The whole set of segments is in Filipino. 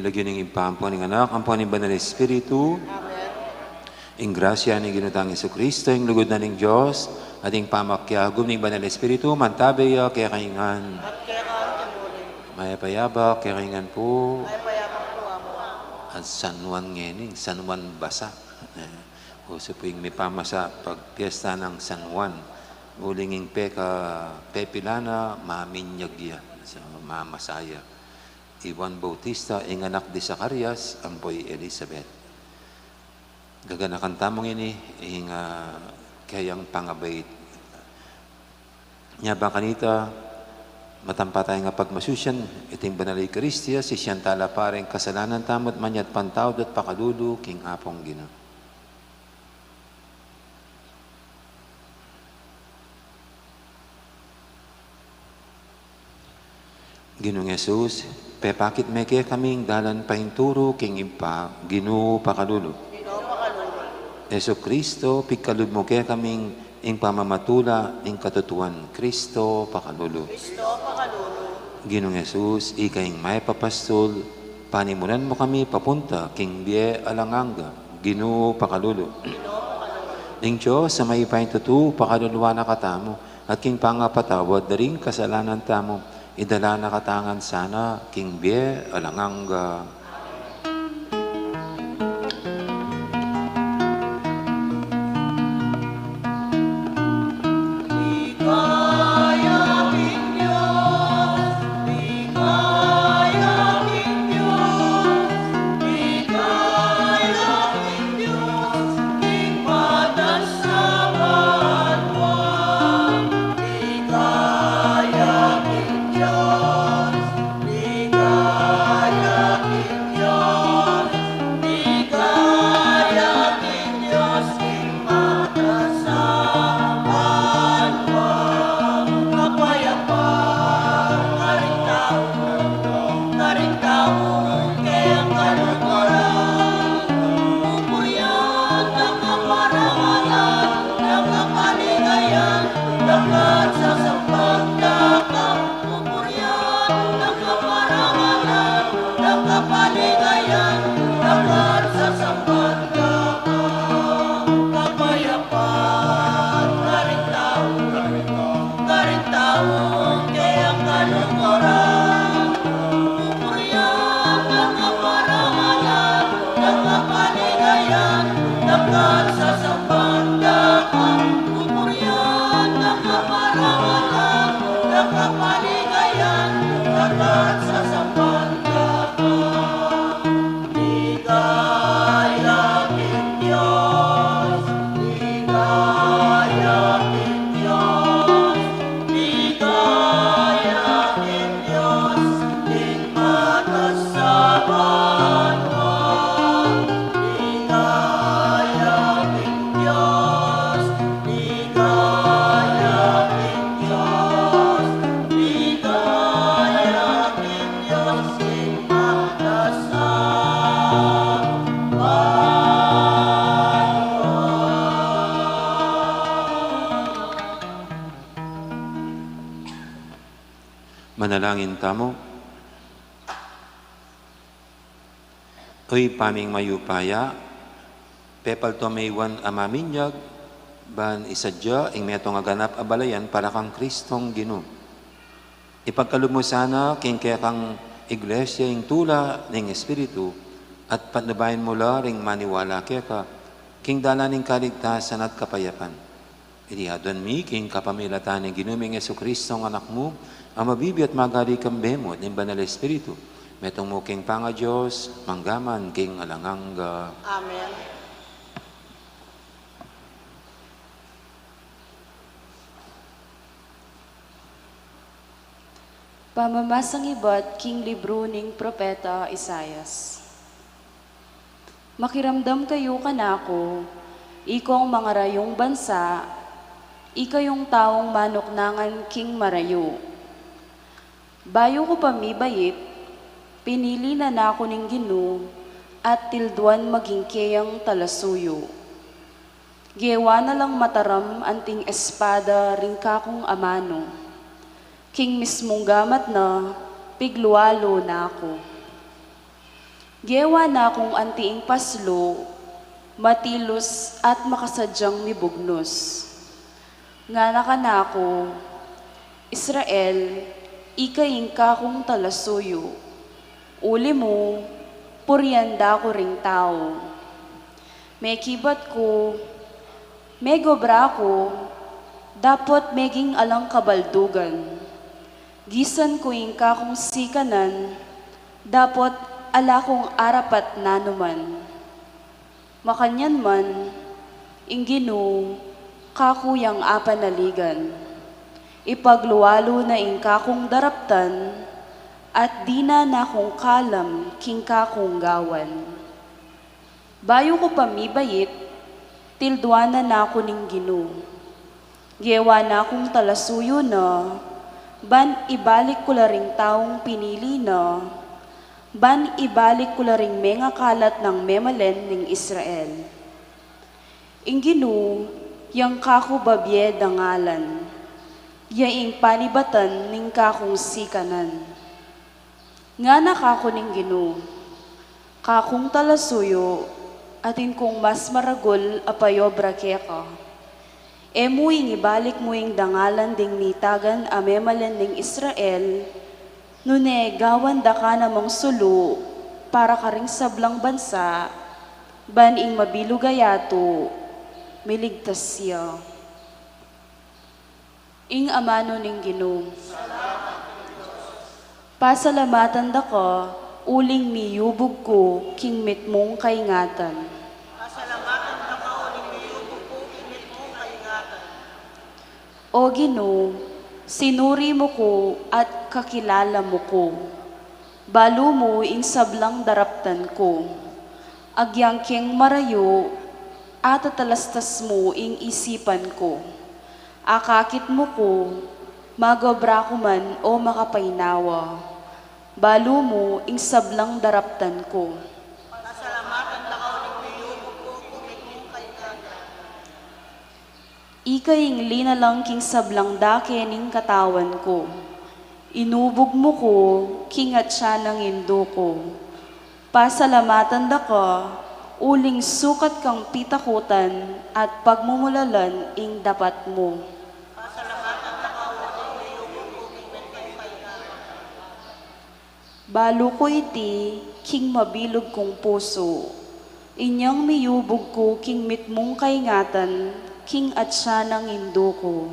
Ilagyo ng impampo ng anak, ang po ng Banal na Espiritu, ang grasya ni Ginutang Jesucristo, ang lugod na ng Diyos, ating pamakyagom ng Banal na Espiritu, mantabaya, kaya kaingan. At kaya ka Maya payabak, kaya kaingan po. ay payapang po amo. At San Juan ngening, San Juan basa. Uso po yung may pamasa pag piyesta ng San Juan. Ulinging peka pepilana, maminyagya, sa mamasaya. Juan Bautista, ang anak di Zacarias, ang boy Elizabeth. Gaganakan tamong ini, ang kayang pangabait. Nya ba kanita, matampatay nga pagmasusyan, iting banalay Eucharistia, si Siyantala pareng kasalanan tamot manyat pantawd at pakadudu, king apong gina. Ginong Jesus, pepakit meke kaming dalan pahinturo, king impa, Ginoo pakadulo. Ginoo pakalulo. Yesu Kristo, pikalud mo kaya kaming ing pamamatula, ing katutuan, Kristo pakalulo. Kristo pakalulo. Ginong Jesus, ikaing may papastol, panimulan mo kami papunta, king biye alanganga, Ginoo pakalulo. Ginoo pakalulo. Ing Diyos, sa may pahintutu, pakaluluwa na katamo, at king pangapatawad, daring kasalanan tamo, idala na katangan sana, king biye alanganga. Manalangin tamo. Oy paming mayupaya, pepal to maywan amaminyag, ban isadya, ing meto nga ganap abalayan para kang Kristong Ginoo. Ipagkalub mo sana, king kaya kang iglesia, ing tula, ng Espiritu, at patnabayan mo la, ring maniwala kaya ka, king dalaning kaligtasan at kapayapan. Ilihadan mi, king kapamilatan ng ginuming Yesu Kristong anak mo, ang mabibi at magali kang bemo ng Banal na Espiritu. Metong mo king panga Diyos, manggaman king alanganga. Amen. Pamamasang iba't king libro ning propeta Isayas. Makiramdam kayo kanako, ikong mga rayong bansa, ikayong taong manuknangan king marayo. Bayo ko pamibayit, pinili na nako ning Ginoo, at tilduan maging kayang talasuyo. Giyawa na lang mataram anting espada ring kakong amano. King mismong gamat na, pigluwalo na ako. Gewa na akong antiing paslo, matilos at makasadyang mibugnos. Nga nakanako, Israel, ikaing kakong talasuyo. Uli mo, puryanda ko ring tao. May kibat ko, may gobra ko, dapat meging alang kabaldugan. Gisan ko ing kakong sikanan, dapat ala kong arapat nanuman. Makanyan man, inggino, kakuyang apanaligan. Ipagluwalo na ing kakong daraptan, at di na nakong kalam king kakong gawan. Bayo ko pamibayit, tildwana na ako ning gino. Gewa na akong talasuyo na, ban ibalik ko la ring taong pinili na, ban ibalik ko la ring menga kalat ng memalen ning Israel. Inggino, yang kako babye dangalan, yaing panibatan ning kakong sikanan. Nga na kako ning gino, kakong talasuyo, atin kong mas maragol apayobra keka. Emuing ibalik mo ing dangalan ding nitagan a memalen ning Israel, nune gawan da ka namang sulu, para ka ring sablang bansa, ban ing mabilugayato, miligtas siya. Ing amano ning Ginoo. Pasalamatan da ka, uling miyubog ko, king mitmong kaingatan. Pasalamatan na ka uling niyubog ko, kinit mo kaingatan. O Ginoo, sinuri mo ko at kakilala mo ko. Balo mo ing sablang daraptan ko. Agyang keng marayo, at atalastas mo ing isipan ko. Akakit mo ko, magobra ko man o makapainawa. Balo mo ing sablang daraptan ko. Pasalamatan na ka uling niyubog ko, kinit mo kaingatan. Ikaing linalang king sablang dake ning katawan ko. Inubog mo ko, kingat siya ng indo ko. Pasalamatan da ka, uling sukat kang pitakutan at pagmumulalan ing dapat mo. Pasalamatan na ka uling niyubog ko, kinit mo kaingatan. Balo ko iti, king mabilog kong puso. Inyang miyubog ko, king mitmong kaingatan, king at siya ng indo ko.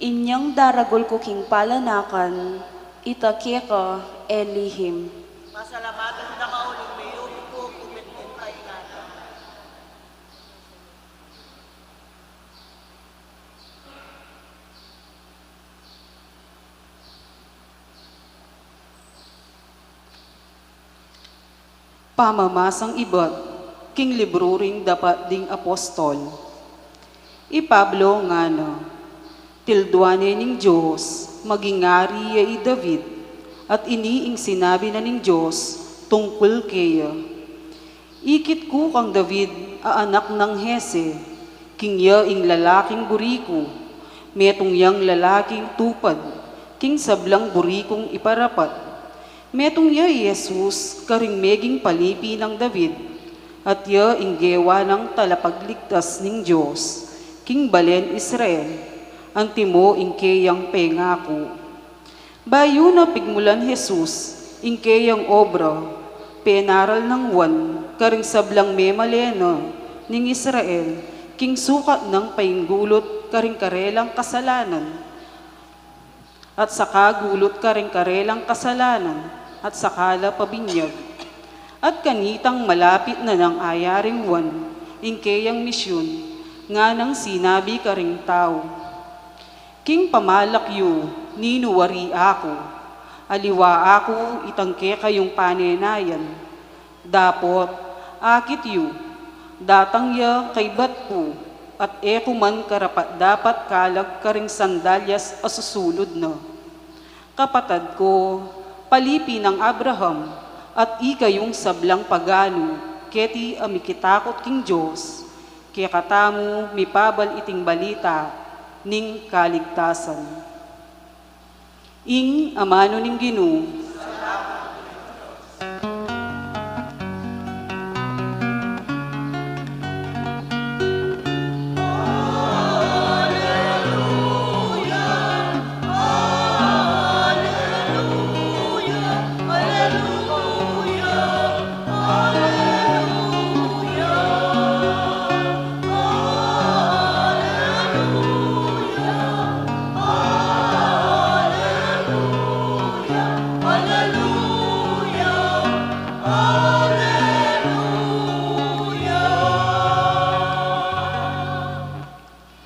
Inyang daragol ko king palanakan, itake ka, Elihim. Pasalamatan na ka uling niyubog ko, kinit mo kaingatan. Pamamasang ibat, king libro ring dapat ding apostol. Pablo nga na, tildwane ning Diyos, magingari ya David, at iniing sinabi na ning Diyos, tungkol kaya. Ikit ko kang David, anak ng Hese, king ya ing lalaking buriko, metong yang lalaking tupad, king sablang burikong iparapat. Metong ya Jesus, karing meging palipi ng David, at ya inggewa ng talapagligtas ning Diyos, king balen Israel, antimo ingkeyang pengako. Bayo na pigmulan Jesus, ingkeyang obra, penaral ng wan, karing sablang memalena, ning Israel, king sukat ng painggulot, karing karelang kasalanan, at sakagulot karing karelang kasalanan, at sakala pabinyag, at kanitang malapit na ng ayaring wan, ingkeyang misyon, nga nang sinabi karing tao. King pamalakyo, ninuwari ako, aliwa ako itangke kayong panenayan. Dapot, akit yu, datang ya kay bat ko, at eko man karapat dapat kalag karing sandalyas asusulod na. Kapatad ko, palipi ng Abraham, at ikayong sablang pagano, keti amikitakot king Diyos, kaya katamu mipabal iting balita, ning kaligtasan. Ing amano ning Ginoo.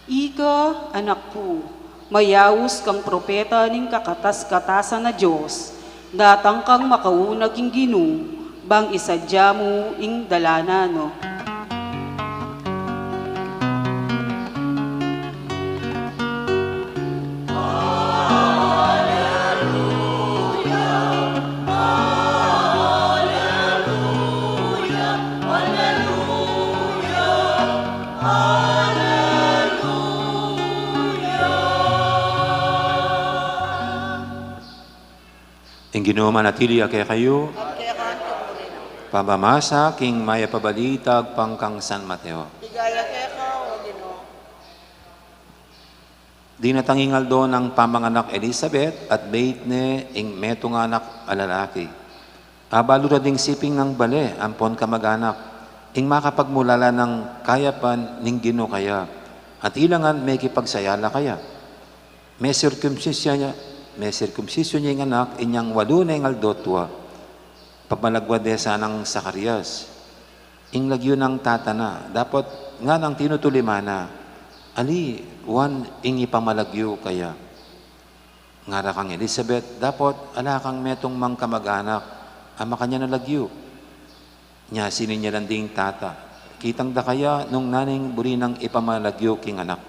Ika, anak ko, mayawos kang propeta ning kakatas-katasan na Diyos, datang kang makaunag ing Ginoo, bang isadya mo ing dalanano. Ing Ginoo manatili kay kayo, At kaya kanto mo rin. pamamasa king maya pabalitag pangkang San Mateo. Tigaya kaya ka, o Ginoo. Di natangingal doon ang pamanganak Elizabeth at bait ne ing meto nga anak alalaki. Abalo na ding siping ng bale, ampon kamag-anak, ing makapagmulala ng kayapan ning Ginoo kaya, at ilangan may kipagsayala kaya. May circumcision niya yung anak, inyang walo na yung aldotwa, pagmalagwade sa ng Sakarias. Ing lagyo ng tatana, dapat nga nang tinutulimana, ali, wan ing ipamalagyo kaya. Ngara kang Elizabeth, dapat ala kang metong mang kamag-anak, ama kanya na lagyo. Nya sinin niya landing tata. Kitang da kaya nung naning buri ng ipamalagyo king anak.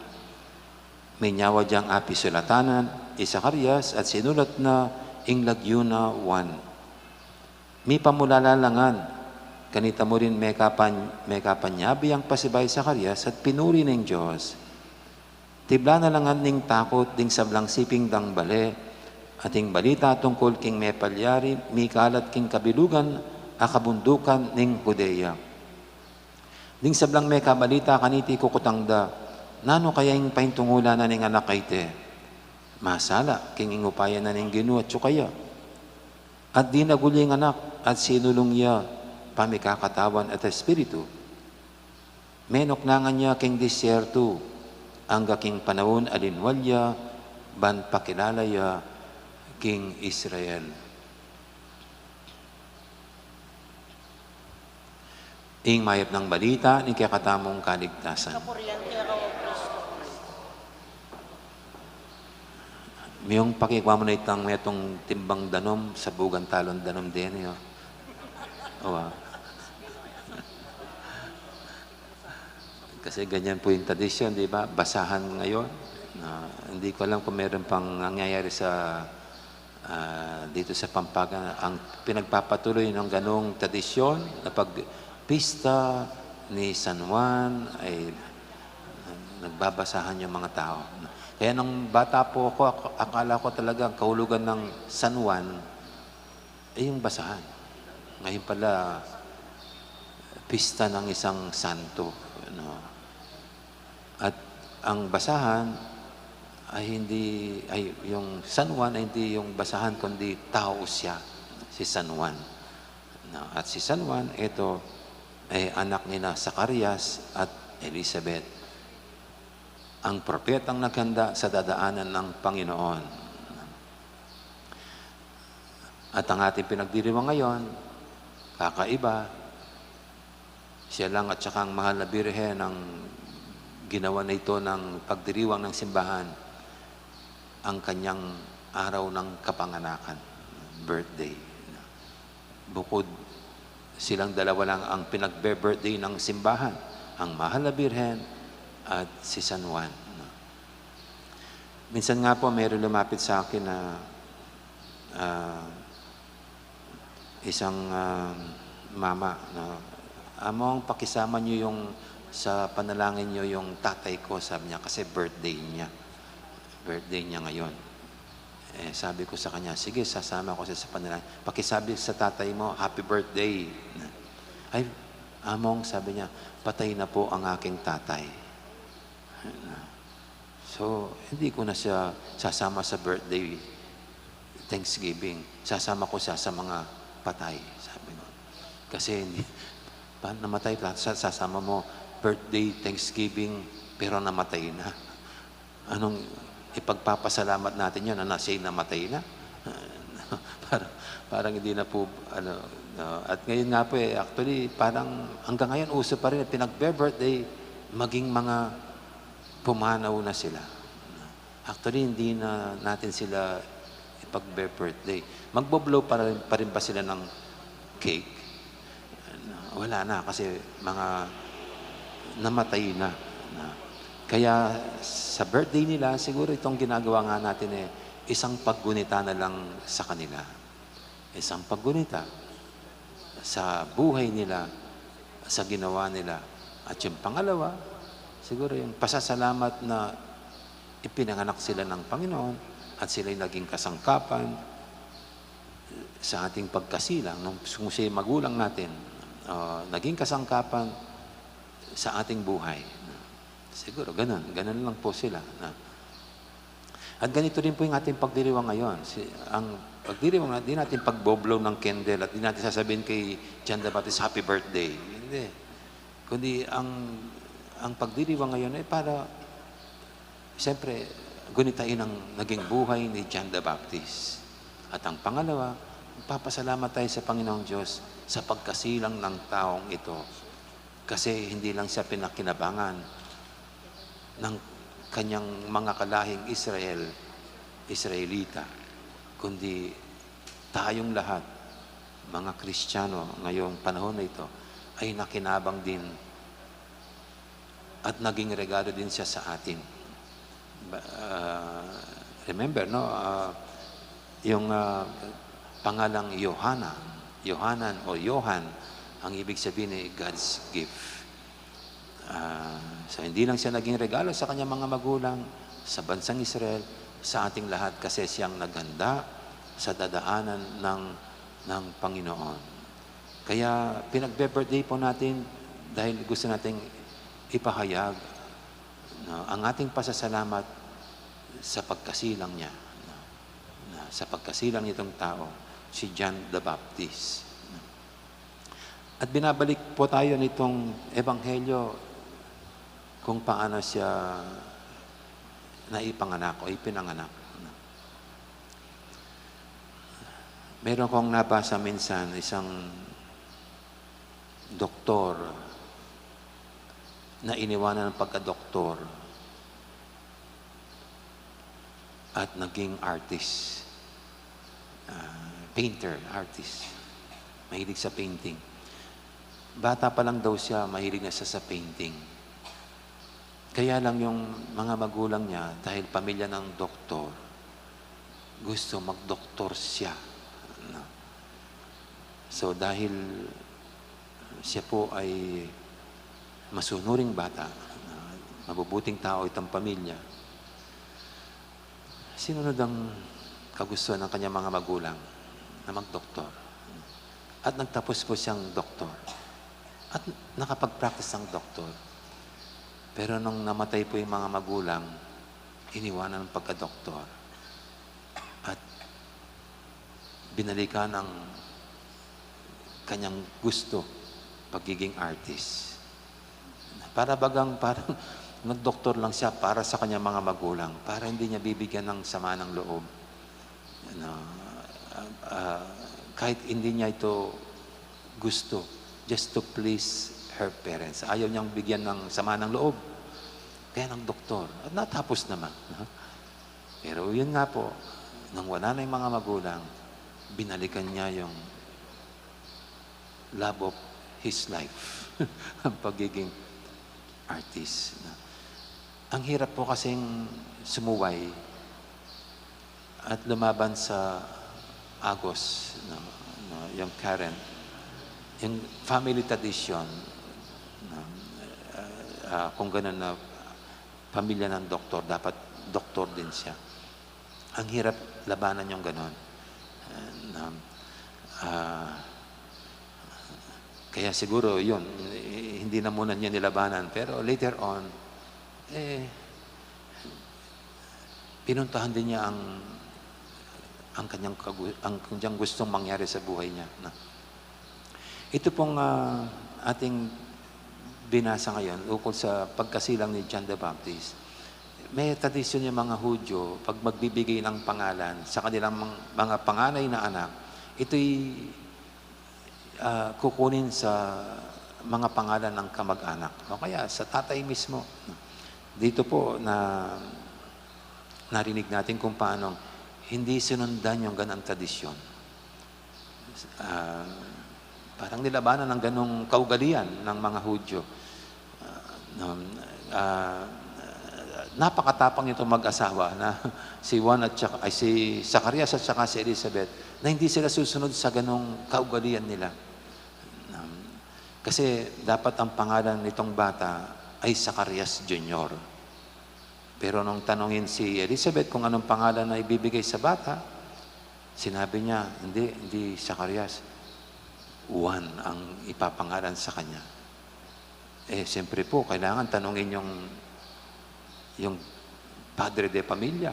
May nyawa diyang api sulatanan, Sakarias at sinulat na ing lagyo na 1. May pamulalalangan, kanita mo rin may kapanyabi ang pasibay Sakarias at pinuri ng Diyos. Tibla na langan ning takot ding sablang siping dang bale, ating balita tungkol king may palyari, may kalat king kabilugan, akabundukan ning Judea. Ding sablang may kabalita kaniti kukutangda, nano kaya yung paintungula na ning anak kaite? Masala, king ingupayan na ning Ginoo at tsukaya. At di naguling anak, at sinulong niya, pamikakatawan at espiritu. Menok nangan niya king disyerto, angga king panahon alinwalya, ban pakilalaya, king Israel. Ing mayap ng balita, ni kakatamong kaligtasan. Kapurihan kaya ka, o Kristo. Miyong pakikwa mo na itang metong timbang danom sa bugan talon danom din yun. Owa. Kasi ganyan po yung tradisyon, di ba? Basahan ngayon. Hindi ko alam kung meron pang nangyayari sa dito sa Pampanga. Ang pinagpapatuloy ng ganong tradisyon na pagpista ni San Juan ay nagbabasahan yung mga tao. Kaya nung bata po ako, akala ko talaga ang kahulugan ng San Juan ay yung basahan. Ngayon pala, pista ng isang santo. No? At ang basahan ay yung San Juan ay hindi yung basahan, kundi tao siya, si San Juan. No? At si San Juan, ito ay anak ni na Sakarias at Elizabeth. Ang propetang naghanda sa dadaanan ng Panginoon. At ang ating pinagdiriwang ngayon, kakaiba, siya lang at saka ang mahal na birhen ang ginawa na ito ng pagdiriwang ng simbahan, ang kanyang araw ng kapanganakan, birthday. Bukod silang dalawa lang ang pinagbe-birthday ng simbahan, ang mahal na birhen at si San Juan. Minsan nga po, mayroon lumapit sa akin na isang mama na, among pakisama niyo yung sa panalangin niyo yung tatay ko, sabi niya, kasi birthday niya. Birthday niya ngayon. Sabi ko sa kanya, sige, sasama ko siya sa panalangin. Pakisabi sa tatay mo, happy birthday. Ay, among, sabi niya, patay na po ang aking tatay. So, hindi ko na siya sasama sa birthday Thanksgiving. Sasama ko siya sa mga patay, sabi ko. Kasi hindi, namatay, sasama mo birthday Thanksgiving, pero namatay na. Anong ipagpapasalamat natin yun na nasay na matay na? parang, parang hindi na po, at ngayon nga po actually, parang hanggang ngayon uso pa rin, pinag-birthday, maging mga pumanaw na sila. Actually, hindi na natin sila ipag-birthday. Magbo-blow pa rin ba sila ng cake? Wala na, kasi mga namatay na. Kaya sa birthday nila, siguro itong ginagawa nga natin isang paggunita na lang sa kanila. Isang paggunita sa buhay nila, sa ginawa nila. At yung pangalawa, siguro yung pasasalamat na ipinanganak sila ng Panginoon at sila'y naging kasangkapan sa ating pagkasilang. Nung siya magulang natin, naging kasangkapan sa ating buhay. Siguro, ganun lang po sila. At ganito rin po yung ating pagdiriwang ngayon. Ang pagdiriwang, di natin pagboblow ng candle at di natin sasabihin kay John the Baptist, happy birthday. Hindi. Kundi ang pagdiriwang ngayon ay para, siyempre, gunitain ang naging buhay ni John the Baptist. At ang pangalawa, papasalamat tayo sa Panginoong Diyos sa pagkasilang ng taong ito. Kasi hindi lang siya pinakinabangan ng kanyang mga kalahing Israelita, kundi tayong lahat, mga Kristiyano ngayong panahon na ito, ay nakinabang din at naging regalo din siya sa atin. Remember, no? Yung pangalang Yohanan o Johan, ang ibig sabihin ay God's gift. So hindi lang siya naging regalo sa kanyang mga magulang, sa bansang Israel, sa ating lahat, kasi siyang naghanda sa dadaanan ng Panginoon. Kaya pinagbe-birthday po natin dahil gusto nating ipahayag ang ating pasasalamat sa pagkasilang niya, sa pagkasilang nitong tao, si John the Baptist. At binabalik po tayo nitong ebanghelyo kung paano siya naipanganak o ipinanganak. Meron kong nabasa minsan, isang doktor na iniwanan ng pagka-doktor at naging artist. Painter, artist. Mahilig sa painting. Bata pa lang daw siya, mahilig na siya sa painting. Kaya lang yung mga magulang niya, dahil pamilya ng doktor, gusto mag-doktor siya. So dahil siya po ay masunuring bata, mabubuting tao itong pamilya, sinunod ang kagustuhan ng kanyang mga magulang na mag-doktor. At nagtapos po siyang doktor. At nakapag-practice ng doktor. Pero nung namatay po yung mga magulang, iniwanan ng pagka-doktor. At binalikan ang kanyang gusto, pagiging artist. Parang nag-doktor lang siya para sa kanyang mga magulang, para hindi niya bibigyan ng sama ng loob. Kahit hindi niya ito gusto, just to please her parents. Ayaw niyang bigyan ng sama ng loob. Kaya ng doktor. At natapos naman. Pero yun nga po, nang wala na yung mga magulang, binalikan niya yung love of his life. Ang pagiging artist. Ang hirap po kasing sumuway at lumaban sa Agos, yung Karen, yung family tradition, kung gano'n na pamilya ng doktor, dapat doktor din siya. Ang hirap labanan yung gano'n. Kaya siguro yun, hindi na muna niya nilabanan. Pero later on, pinuntahan din niya ang kanyang gustong mangyari sa buhay niya. Ito pong ating binasa ngayon ukol sa pagkasilang ni John the Baptist. may tradisyon yung mga Hudyo, pag magbibigay ng pangalan sa kanilang mga panganay na anak, ito'y kukunin sa mga pangalan ng kamag-anak. O kaya sa tatay mismo. Dito po na narinig natin kung paano hindi sinundan yung ganang tradisyon. Parang nilabanan ng ganong kaugalian ng mga Hudyo. Napakatapang itong mag-asawa na si Juan at si Zacarias at saka si Elizabeth na hindi sila susunod sa ganong kaugalian nila. Kasi dapat ang pangalan nitong bata ay Zacarias Jr. Pero nung tanongin si Elizabeth kung anong pangalan na ibibigay sa bata, sinabi niya, hindi Zacarias. Juan ang ipapangalan sa kanya. Siyempre po, kailangan tanongin yung padre de pamilya.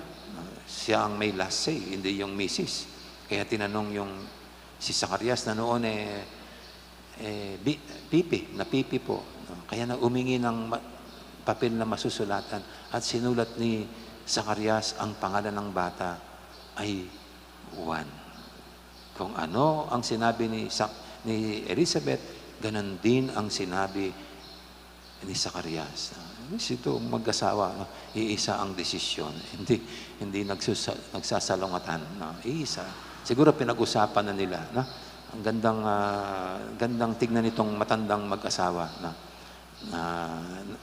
Siya ang may last say, hindi yung misis. Kaya tinanong si Zacarias na noon pipi po. Kaya na umingi ng papel na masusulatan at sinulat ni Zacarias ang pangalan ng bata ay Juan. Kung ano ang sinabi ni Elizabeth, ganun din ang sinabi ni Zacarias. Ito mag-asawa, iisa ang desisyon. Hindi nagsasalungatan. Iisa. Siguro pinag-usapan na nila. Ang gandang tignan itong matandang mag-asawa na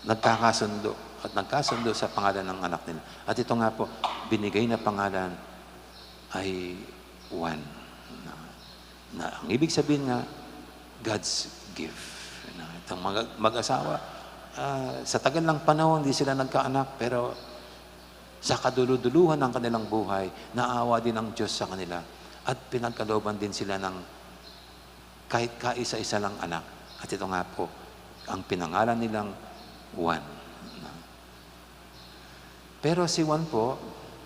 nagkakasundo at nagkasundo sa pangalan ng anak nila. At ito nga po, binigay na pangalan ay Juan. Ang ibig sabihin nga, God's gift. Itong mag-asawa, sa tagal ng panahon, hindi sila nagkaanak, pero sa kaduluduluhan ng kanilang buhay, naawa din ang Diyos sa kanila. At pinagkalooban din sila ng kahit kaisa-isa lang anak. At ito nga po, ang pinangalan nilang Juan. Pero si Juan po,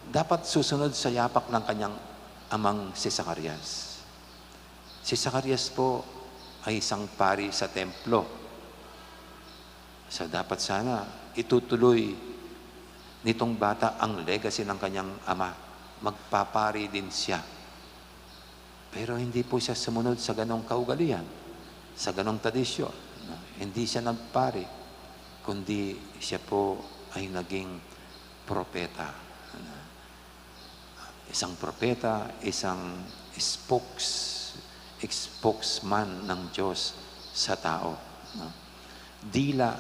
dapat susunod sa yapak ng kanyang amang si Zacarias. Si Zacarias po ay isang pari sa templo. So dapat sana itutuloy nitong bata ang legacy ng kanyang ama. Magpapari din siya. Pero hindi po siya sumunod sa ganong kaugalian, sa ganong tradisyon. Hindi siya nagpari, kundi siya po ay naging propeta. Isang propeta, isang spokesman ng Diyos sa tao. Dila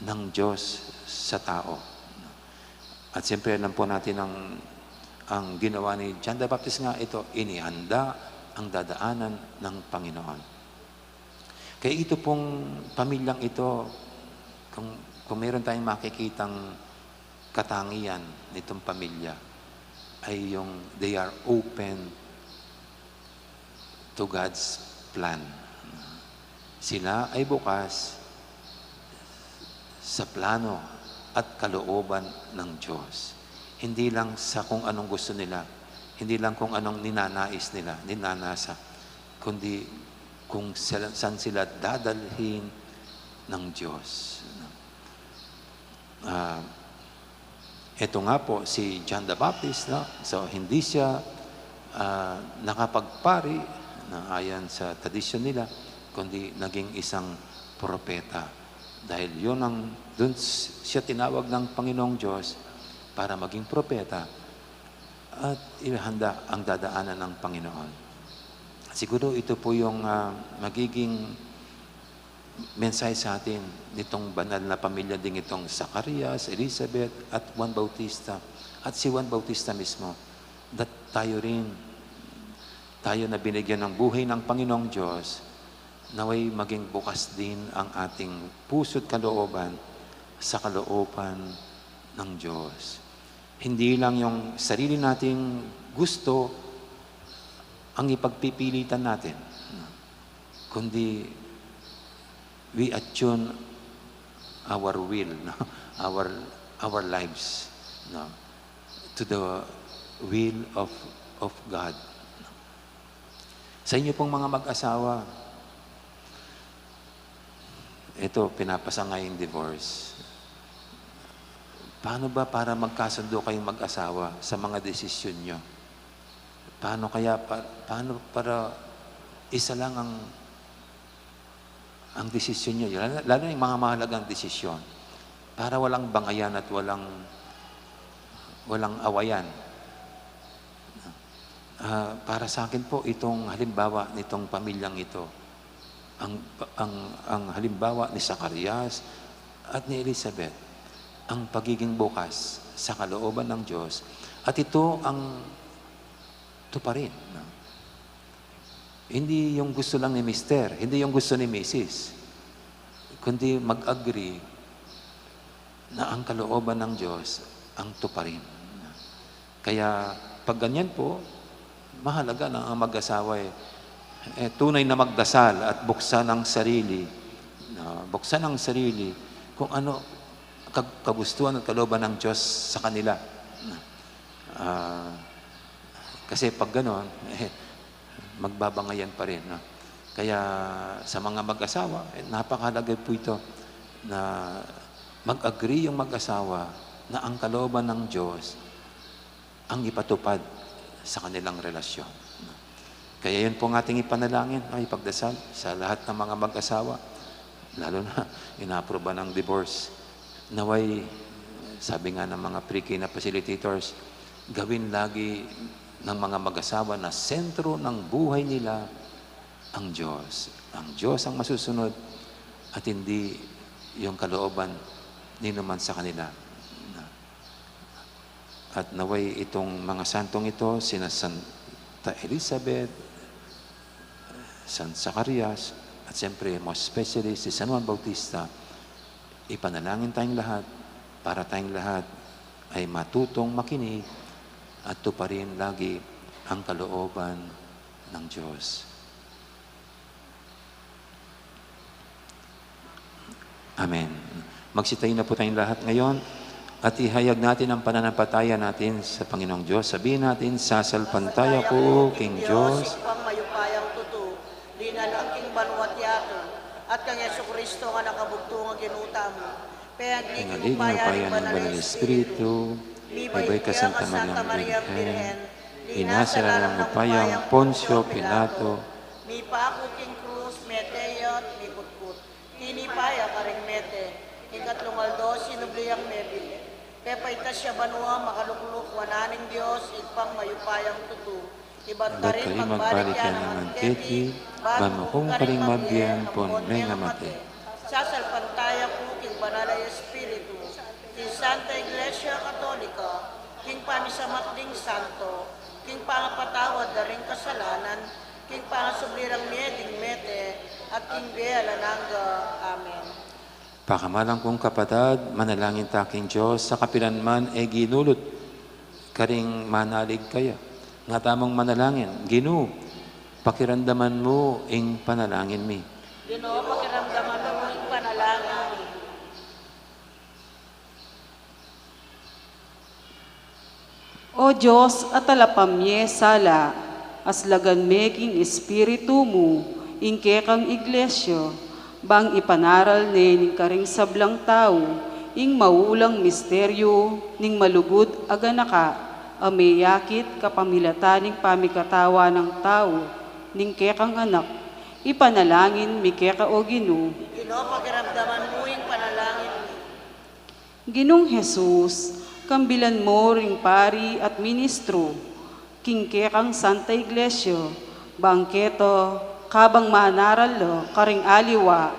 ng Diyos sa tao. At siyempre alam po natin ang ginawa ni John the Baptist nga ito, inihanda ang dadaanan ng Panginoon. Kaya ito pong pamilyang ito, kung meron tayong makikitang katangian nitong pamilya, ay they are open to God's plan. Sila ay bukas sa plano at kalooban ng Diyos. Hindi lang sa kung anong gusto nila, hindi lang kung anong ninanasa, kundi kung saan sila dadalhin ng Diyos. Ito nga po, si John the Baptist, so hindi siya nakapagpari na ayon sa tradisyon nila, kundi naging isang propeta. Dahil doon siya tinawag ng Panginoong Diyos para maging propeta at ihanda ang dadaanan ng Panginoon. Siguro ito po yung magiging mensahe sa atin nitong banal na pamilya ding itong Zacarias, Elizabeth at Juan Bautista at si Juan Bautista mismo, that tayo na binigyan ng buhay ng Panginoong Diyos, naway maging bukas din ang ating puso't kalooban sa kalooban ng Diyos. Hindi lang yung sarili nating gusto ang ipagpipilitan natin, kundi we attune our will, our lives to the will of God. Sa inyo pong mga mag-asawa, ito, pinapasa nga yung divorce. Paano ba para magkasundo kayong mag-asawa sa mga desisyon nyo? Paano kaya, paano para isa lang ang desisyon nyo? Lalo yung mga mahalagang desisyon. Para walang bangayan at walang awayan. Para sa akin po, itong halimbawa nitong pamilyang ito, ang halimbawa ni Zacarias at ni Elizabeth, ang pagiging bukas sa kalooban ng Diyos. At ito ang tuparin. No? Hindi yung gusto lang ni Mister, hindi yung gusto ni Mrs., kundi mag-agree na ang kalooban ng Diyos ang tuparin. Kaya pag ganyan po, mahalaga na ang mag-asawa tunay na magdasal at buksan ang sarili. Buksan ang sarili kung ano kagustuhan at kalooban ng Diyos sa kanila. Kasi pag gano'n, magbabangayan pa rin. No? Kaya sa mga mag-asawa, napakahalaga po ito na mag-agree yung mag-asawa na ang kalooban ng Diyos ang ipatupad sa kanilang relasyon. Kaya yun po ang ating ipanalangin, ay pagdasal sa lahat ng mga mag-asawa, lalo na inaaproba ng divorce. Naway, sabi nga ng mga pre-K na facilitators, gawin lagi ng mga mag-asawa na sentro ng buhay nila ang Diyos. Ang Diyos ang masusunod at hindi yung kalooban ni naman sa kanila. At naway itong mga santong ito, sina Santa Elizabeth, San Zacarias, at siyempre most especially si San Juan Bautista, ipanalangin tayong lahat para tayong lahat ay matutong makinig at tuparin lagi ang kalooban ng Diyos. Amen. Magsitayo na po tayong lahat ngayon at ihayag natin ang pananampalataya natin sa Panginoong Diyos. Sabihin natin, sasalpantaya ko, King Diyos, Pang mayupayang tuto, linan ang King Banuat Yato, at kang Yesu Kristo nga nakabugto nga ginuta mo. Tingalig ng payan ng Banal na Espiritu, Ibay ka Santa Maria Virgen, inasala ng mapayang Poncio Pilato, mi paako King Cruz, meteyot, mi kutkut, tinipaya karing mete, ikatlong aldo, sinubliyang mebil, pepay siya banua, makalukluk, wananing Diyos, igpang mayupayang tutu, iba't ba't rin kayo magbalik yan ng manteti, bamukong karing mabyan, ponme nga mate. Sasalpantaya ko, King Banal na Espiritu, King Santa Iglesia Katolika, King Pamisamat ding Santo, King Pangapatawad na ring kasalanan, King Pangasublirang Mieding Mete, at King Bea Lananga. Amen. Pakamalang kong kapatid, manalangin ta King Diyos, sa kapilanman e ginulot, karing manalig kaya. Nga tamang manalangin, Ginoo, pakiramdaman mo ing panalangin mi. Ginoo, pakiramdaman mo yung panalangin. O Diyos, at talapamye sala, aslagan meking espiritu mo, ingke kang iglesia, bang ipanaral ning karing sablang tao, ing maulang misteryo, ning malugod aganaka, ameyakit kapamilataning pamikatawa ng tao, ning kekang anak, ipanalangin mi keka o Ginoo. Ginoo, pakiramdaman mo yung panalangin. Ginong Jesus, kambilan mo ring pari at ministro, kingkekang Santa Iglesia, bangketo, kabang maanaral lo, karing aliwa,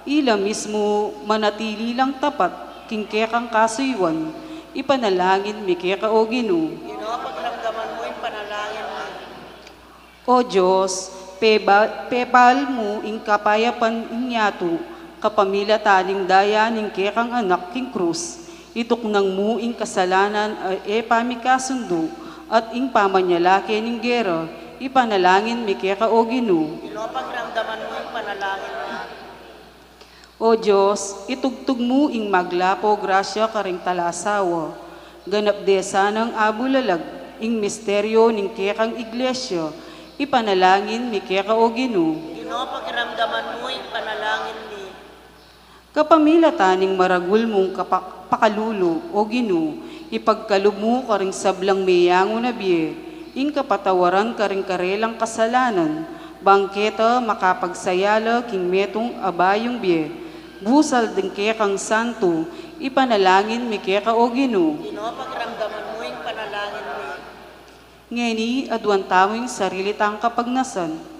ila mismo manatili lang tapat, kingkekang kasuywan, ipanalangin mi keka o Ginoo. Ginoo, pakiramdaman mo yung panalangin mo. O Diyos, pebal mo ing kapayapan inyato, kapamilya taning daya ning kekang anak king krus, ituknang mo ing kasalanan e pamikasundo, at ing pamanyalaki ning gera, ipanalangin mi keka o Ginoo. Ginoo, pakiramdaman mo yung panalangin mo. O Diyos, itugtog mo ing maglapo grasya karing talasawa, ganap desa ng abulalag, ing misteryo ning kekang iglesia, ipanalangin mi keka o Ginoo. Ginoo, pakiramdaman mo yung panalangin ni. Kapamilataning maragul mong pakalulu o ginu, ipagkalub mo ka ring sablang mayango na biye, ing kapatawaran ka ring karelang kasalanan, bangketa makapagsayala king metong abayong biye, busal din kang santo, ipanalangin mi keka o ginu. Ginoo, pagramdaman mo yung panalangin mo. Ngeni adwan tawing sarili tang kapagnasan.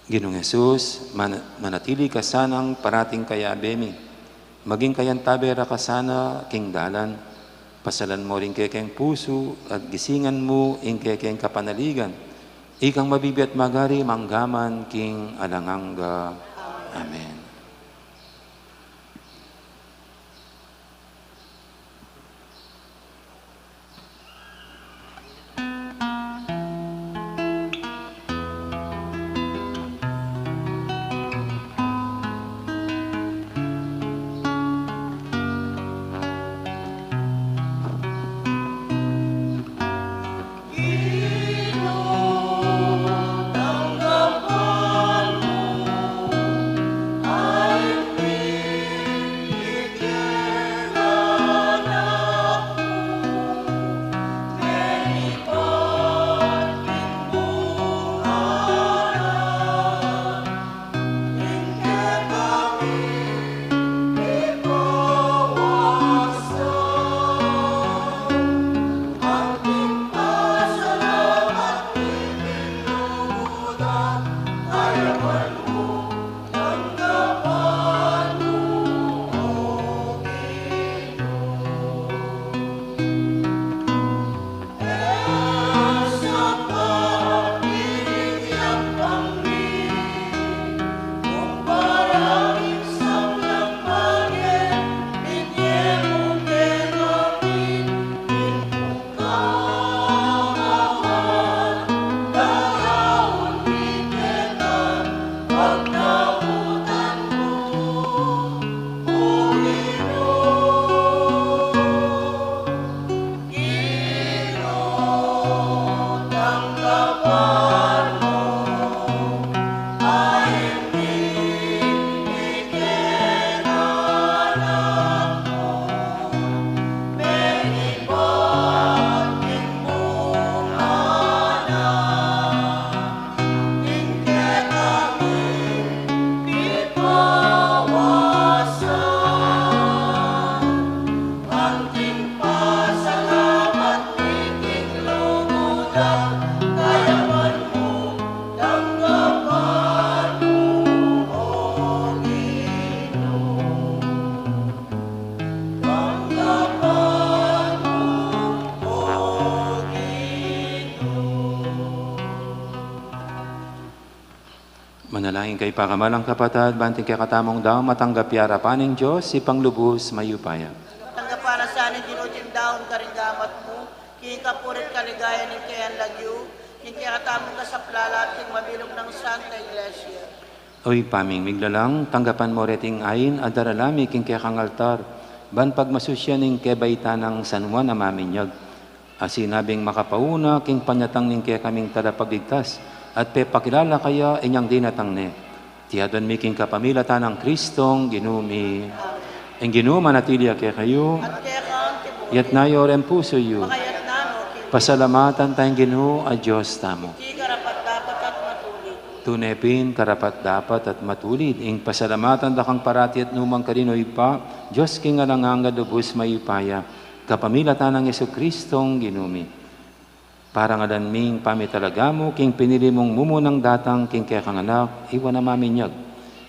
Ginoong Jesus, manatili ka sanang parating kaya bemi. Maging kayan tabera ka sana king dalan. Pasalan mo rin kekeng puso at gisingan mo ing kekeng kapanaligan. Ikang mabibi at magari manggaman king alanganga. Amen. Manalangin kay pakamalang kapatad, banting kay katamong daw, matanggap yarapan ng Diyos, si Panglubos mayupaya. Tanggapara sa anin dinutin daon karinggamat mo, kaya kapurit kaligaya ng kayan lagyo, kaya katamong kasaplala at king mabilog ng Santa Iglesia. Oy paming miglalang, tanggapan mo reting ayin, adaralami king kaya kang altar, ban pagmasusya ning kebaita ng San Juan amaminyag. Asinabing makapauna, king panyatang ning kaya kaming talapagligtas, at pe pakilala kaya inyang dinatang ne. Tiyadon miking kapamilata ng Kristong ginumi. Ang ginuma natiliya kaya kayo, At kaya kaon tibo, yat nayo rin puso yu. makayat nano, Pasalamatan tayong Ginoo a Diyos tamo. kaya karapat dapat at matuloy. Tunepin karapat dapat at matulid. Ing pasalamatan da kang parati at numang karinoy pa, Diyos king alanganga lubos mayupaya. Kapamilata ng Yesu Kristong ginumi. Para nga danming pamitalaga mo, king pinili mong mumunang datang, king kaya kang anak, iwan na maminyag.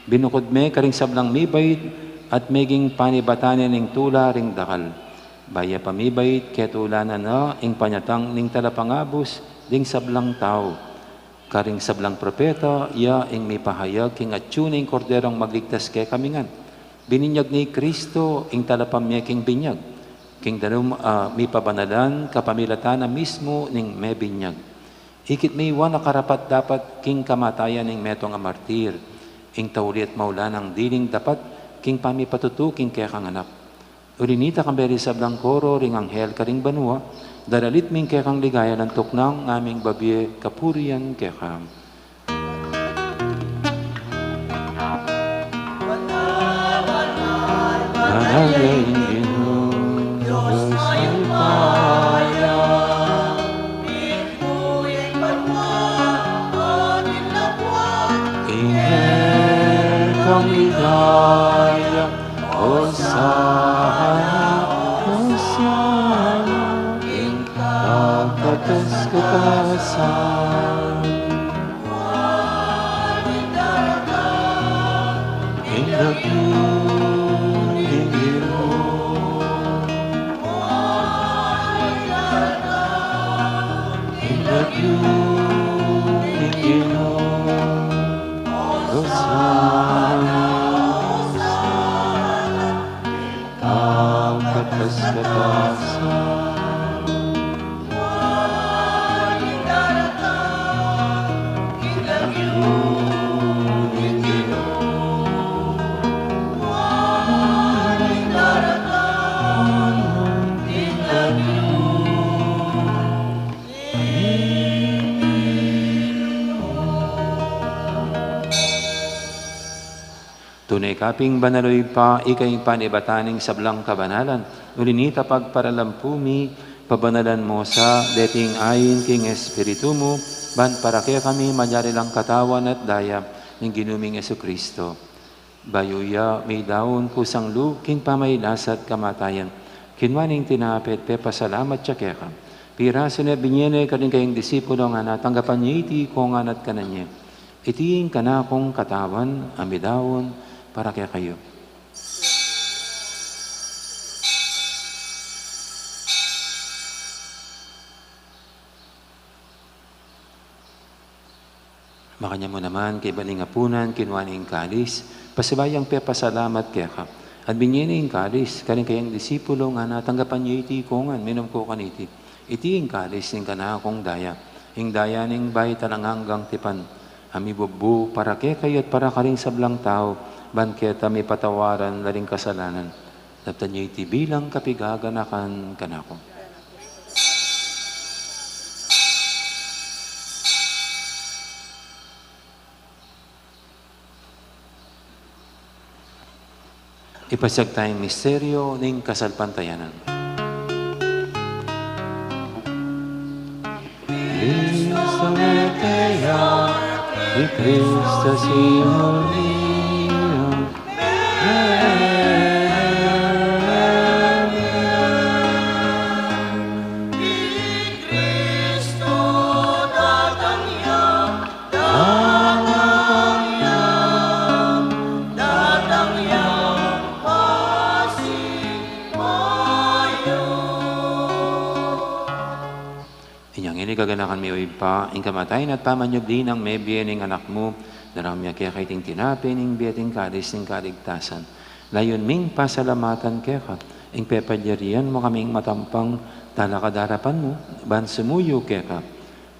Binukod me, karing sablang mibait, at meging panibatanin ning tula ring dakal. Baya pamibait, kaya tulanan na, ing panyatang ning talapangabos, ding sablang tao. Karing sablang propeta, ya ing may pahayag, king atsuning korderong magligtas kaya kamingan. Bininyag ni Kristo, ing talapamye king binyag. King danum mi pabanalan kapamilatan na mismo ning may binyag. Ikit may iwan na karapat dapat king kamatayan ning metong amartir. Ing tauliat maula ng diling dapat king pamipatutuking kaya kang anak. Urinita kang beri sablang koro, ring anghel ka ring banua, daralit ming kekang ligaya ng tuknang aming babye, kapurian kekang. Managaling Ginoo, Diyos ay paya. Ingel kang ligaya, Hosana, Hosana, ing kakatas-katasan. Ing dakiling Ginoo, ing dakiling Ginoo, Hosana, kakatas-katasan. Tunay kaping banaloy pa, ikay panibataning sablang kabanalan. Ulinita pagparalampumi, pabanalan mo sa dating ayin king espiritu mo, ban para kaya kami madyari lang katawan at daya ng ginuming Jesucristo. Bayuya may daon kusang lu, king pamaylasat kamatayan. Kinwaning tinapit, pe pasalamat siya kaya ka. Piraso na binyene ka rin kayong disipulo nga natanggapan niya iti kung anat ka na niya. Iting ka na kong katawan, amidawon, para kaya kayo. Makanya mo naman kay baning apunan, kinwaning kalis, pasibayang pe pasalamat kaya ka. At binyening kalis, kaling kayang disipulo nga natanggapan niyo iti kongan, minom ko kaniti. Iti yung kalis, ning kana akong daya. Ing daya ning bay talang hanggang tipan. Ami bubu, para kaya kayo at para karing sablang tao, banketa may patawaran na ring kasalanan. Daptan niyo iti bilang kapigaganakan kanako. Ipasag tayong misteryo ng kasalpantayanan. Cristo meteya, di Cristo simulio, kaganakan mi oy pa, ing kamatayin at pamanyog din ang may biyening anak mo, daramya kaya kaiting tinapin, ing biyeting kalis, ing kaligtasan. Layon ming pasalamatan kaya ka, ing pepadyarian mo kaming matampang talakadarapan mo, ban sumuyo kaya ka.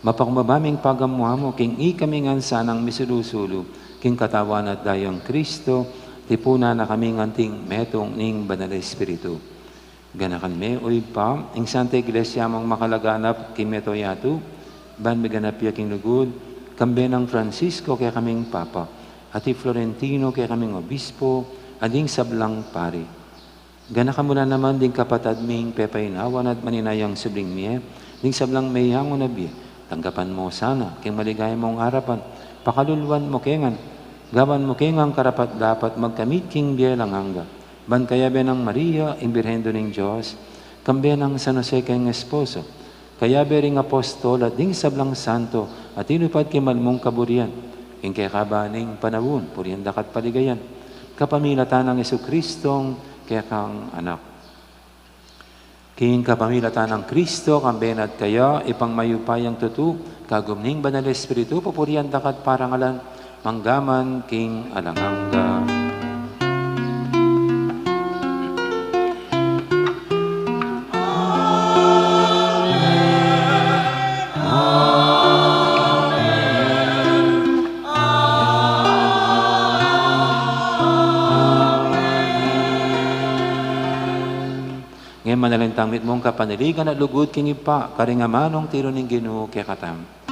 Mapakmabaming pagamuha mo, king ikamingan sanang misulusulo, king katawan at dayong Kristo, tipuna na kaming anting metong ning banal Espiritu. Ganakan me, oy pa, ing Santa Iglesia mong makalaganap kimeto yatu, ban meganap yaking lugod, kambe ng Francisco kaya kaming Papa, ati Florentino kaya kaming Obispo, ading sablang pari. Ganakan mo na naman ding kapatad ming pepainawan at maninayang subling miye, ding sablang mayhangon na biye, tanggapan mo sana, king maligaya mong harapan, pakalulwan mo kengan, gawan mo kengang karapat dapat magkamit king biye lang hangga. Ban kaya be ng Maria, imbirhendo ng Diyos, kambe ng San Jose kayong esposo, kaya be ring apostol at ding sablang santo, at inupad kay malmong kaburian, ing kaya kabaning panawon, puriyan dakat paligayan, kapamilatan ng Jesucristong kaya kang anak. King kapamilatan ng Kristo, kambe at kaya, ipang mayupayang tutu, kagumning banal Espiritu, pupuriyan dakat parangalan, manggaman king alangangga. Ngayon manalintang mit mong kapaniligan at lugod king ipa, karingamanong tiro ning Ginoo kaya katam.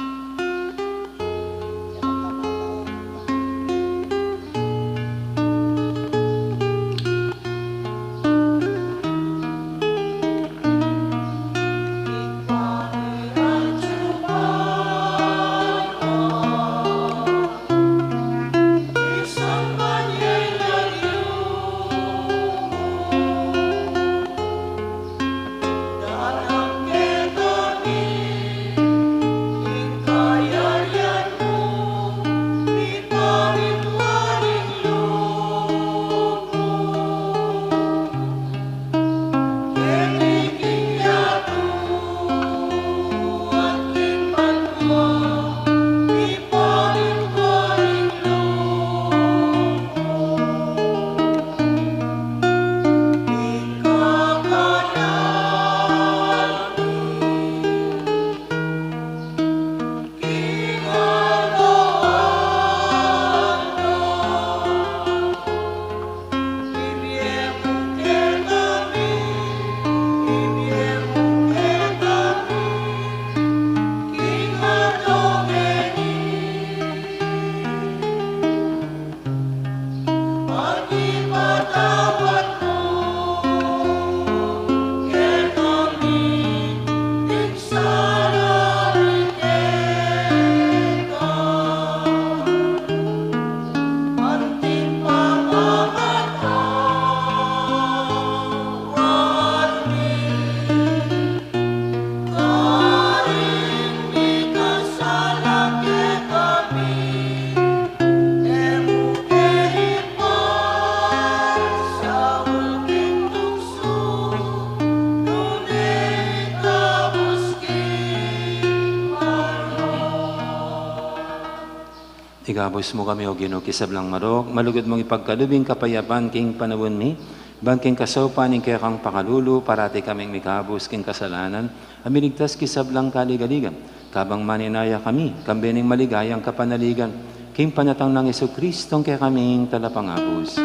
Igabos mo kami o Ginoo kisablang marok, malugod mong ipagkalubing kapayapan king panawon mi, bangking kasopan ning kaya kang pakalulu, parati kaming mikabos king kasalanan, aminigtas kisablang kaligaligan, kabang maninaya kami, kambening maligayang kapanaligan, king panatang ng Jesucristong kaya kaming talapangabos.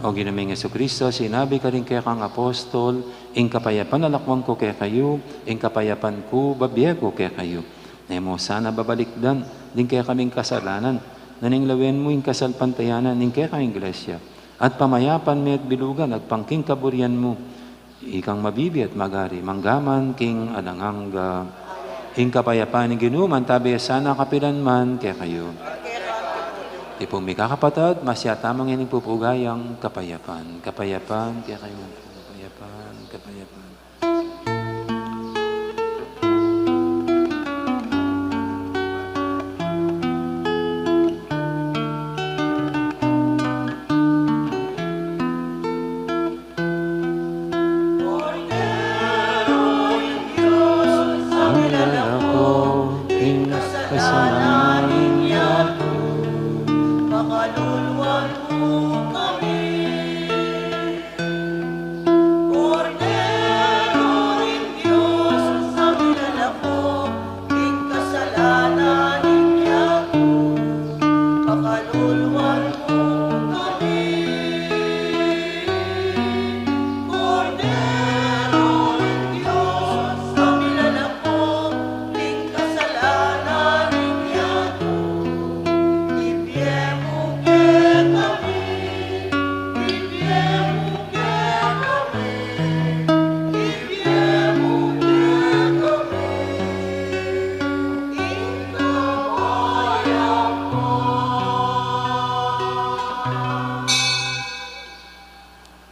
O ginaming Jesucristo, sinabi ka rin kaya kang apostol, ing kapayapan alakwang ko kaya kayo, ing kapayapan ko babiyago kaya kayo. Nemo sana babalikdan, din kaya kaming kasalanan, naning lawen mo ing kasalpantayanan, ing kaya kaming iglesia. At pamayapan me at bilugan, agpangking kaburian mo, ikang mabibi at magari, manggaman king alangangga, ing kapayapan ng ginuman, tabi sana kapilan man kaya kayo. Di po may kakapatad, masya tamang yan ipupugayang kapayapan. Kapayapan, kaya kayo. Kapayapan, kapayapan.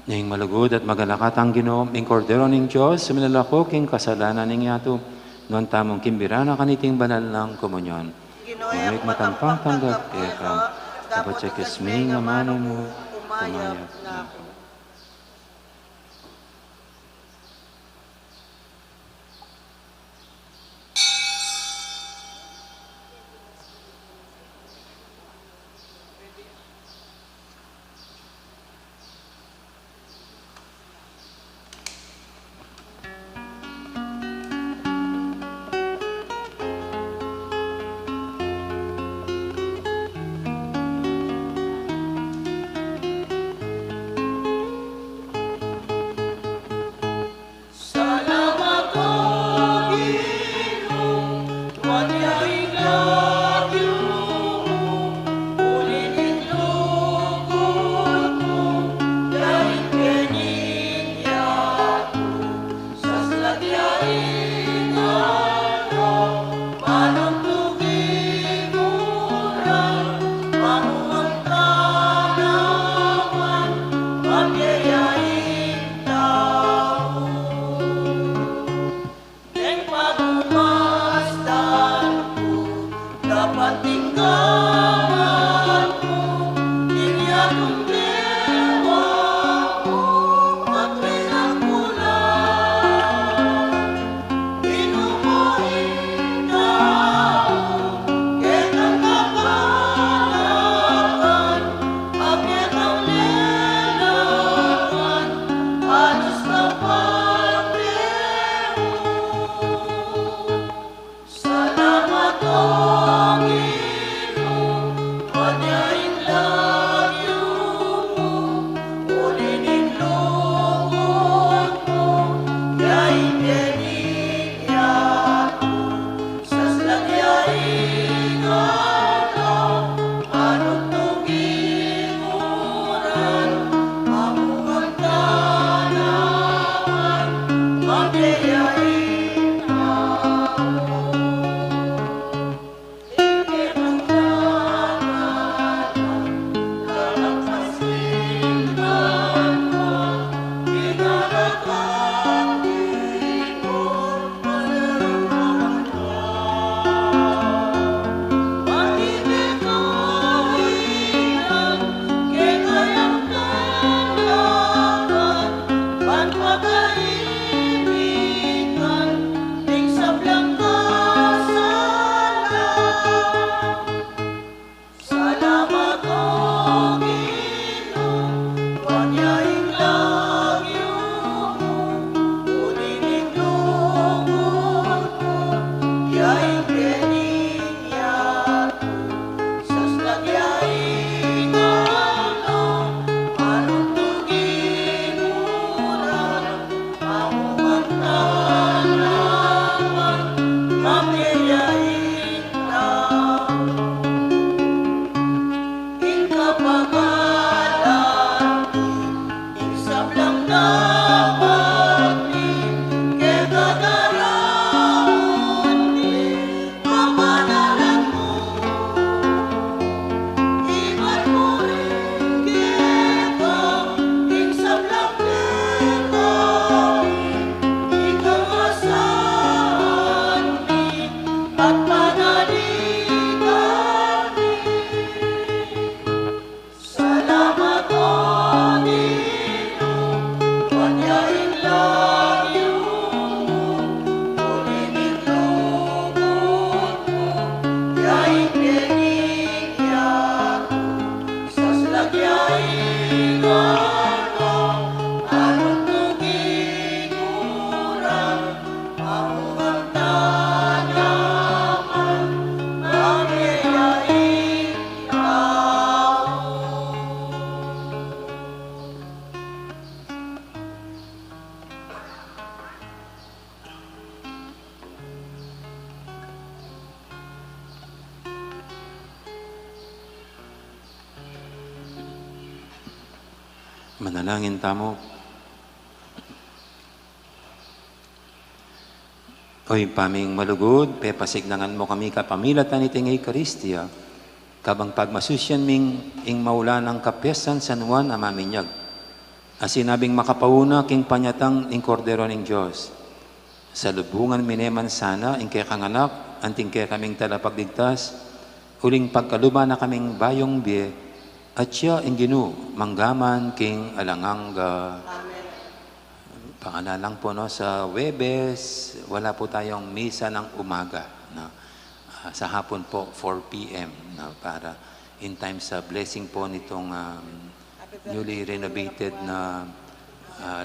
Ning malugod at magalakatang Ginoo, ing kordero ning Diyos, suminalako king kasalanan ning yato, noon tamong kimbirana kaniting banal ng komunyon. Ngunit matampang tanggap kaya ka, dapat sa kisming nga mano mo, umayag na ako. Manalangin tamo. Oy paming malugod, pepasignangan mo kami kapamilatan iting Eucharistia, kabang pagmasusyan ming ing maula ng kapyasan San Juan amaminyag. Asinabing makapauna king panyatang ing kordero ng Diyos. Sa lubungan mineman sana, ing kay kanganak, anting kay kaming talapagligtas, uling pagkaluba na kaming bayong biye, at siya ing ginu, manggaman king alanganga. Pangalalang po no, sa Webes, wala po tayong misa ng umaga. No? Sa hapon po, 4 p.m. No? Para in time sa blessing po nitong newly renovated na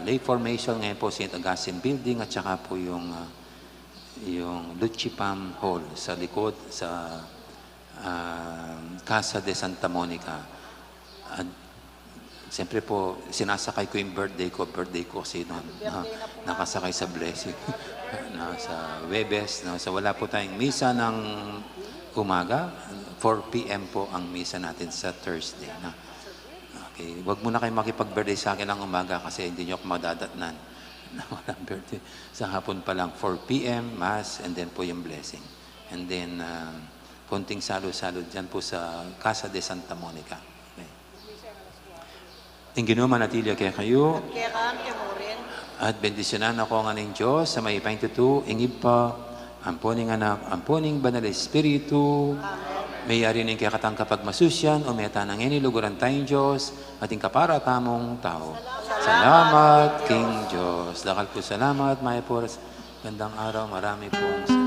lay formation ngayon po St. Augustine Building at saka po yung Luchipam Hall sa likod sa Casa de Santa Monica. At siyempre po, sinasakay ko yung birthday ko kasi noon, nakasakay sa blessing. Sa Webes, so wala po tayong misa ng umaga, 4 p.m. po ang misa natin sa Thursday. Okay, wag muna kayo makipag-birthday sa akin ng umaga kasi hindi nyo ako madadatnan. Walang birthday. Sa hapon pa lang, 4 p.m., Mass, and then po yung blessing. And then, konting salo-salo dyan po sa Casa de Santa Monica. Ang Ginoo manatili kay kayo. Kaya kaan mo rin. At bendisyonan ako ng aning Diyos sa may paintutu, ingib pa, amponing anak, amponing banal Espiritu, mayari ning kakatang kapag masusyan, o meta nang iniluguran tayong Diyos, ating kapara tamong tao. Salamat, King Diyos. Dakal po salamat, Maya Poras. Gandang araw, marami pong